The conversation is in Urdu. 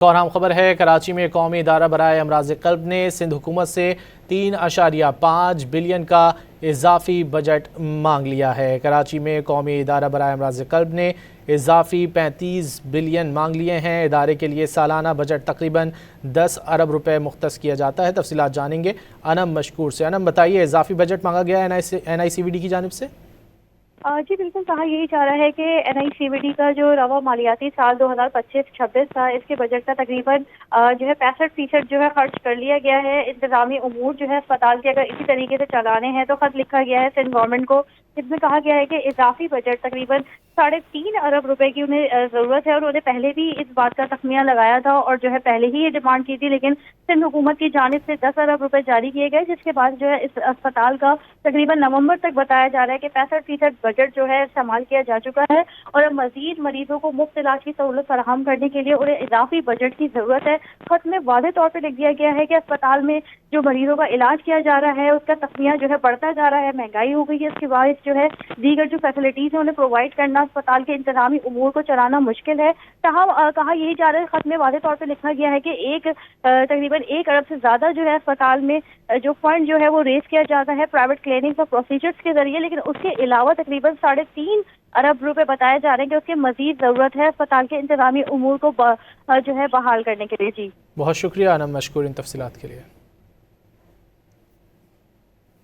اور اہم خبر ہے کراچی میں قومی ادارہ برائے امراض قلب نے سندھ حکومت سے 3.5 بلین کا اضافی بجٹ مانگ لیا ہے۔ کراچی میں قومی ادارہ برائے امراض قلب نے اضافی 35 بلین مانگ لیے ہیں۔ ادارے کے لیے سالانہ بجٹ تقریباً 10 ارب روپے مختص کیا جاتا ہے۔ تفصیلات جانیں گے انم مشکور سے۔ انم بتائیے، اضافی بجٹ مانگا گیا ہے NICVD کی جانب سے؟ جی بالکل، کہا یہی جا رہا ہے کہ NICVD کا جو رواں مالیاتی سال 2025-26 تھا، اس کے بجٹ کا تقریباً جو ہے 65% جو ہے خرچ کر لیا گیا ہے۔ انتظامی امور جو ہے اسپتال کے اگر اسی طریقے سے چلانے ہیں تو خط لکھا گیا ہے سندھ گورنمنٹ کو، جس میں کہا گیا ہے کہ اضافی بجٹ تقریباً 3.5 ارب روپے کی انہیں ضرورت ہے، اور انہوں نے پہلے بھی اس بات کا تخمینہ لگایا تھا اور جو ہے پہلے ہی یہ ڈیمانڈ کی تھی، لیکن سندھ حکومت کی جانب سے 10 ارب روپے جاری کیے گئے، جس کے بعد جو ہے اس اسپتال کا تقریباً نومبر تک بتایا جا رہا ہے کہ 65% بجٹ جو ہے استعمال کیا جا چکا ہے، اور اب مزید مریضوں کو مفت علاج کی سہولت فراہم کرنے کے لیے انہیں اضافی بجٹ کی ضرورت ہے۔ خط میں واضح طور پہ لکھ دیا گیا ہے کہ اسپتال میں جو مریضوں کا علاج کیا جا رہا ہے اس کا تخمینہ جو ہے بڑھتا جا رہا ہے، مہنگائی ہو گئی ہے، اس کے باعث جو ہے دیگر جو فیسلٹیز ہیں انہیں پرووائڈ کرنا، اسپتال کے انتظامی امور کو چلانا مشکل ہے۔ کہا یہی جا رہا ہے، خط میں واضح طور پہ لکھا گیا ہے کہ تقریباً 1 ارب سے زیادہ جو ہے اسپتال میں جو فنڈ جو ہے وہ ریز کیا جاتا ہے پرائیویٹ کلینکس اور پروسیجرز کے ذریعے، لیکن اس کے علاوہ تقریباً 3.5 ارب روپے بتائے جا رہے ہیں کہ اس کی مزید ضرورت ہے اسپتال کے انتظامی امور کو جو ہے بحال کرنے کے لیے۔ جی بہت شکریہ انم مشکور ان تفصیلات کے لیے۔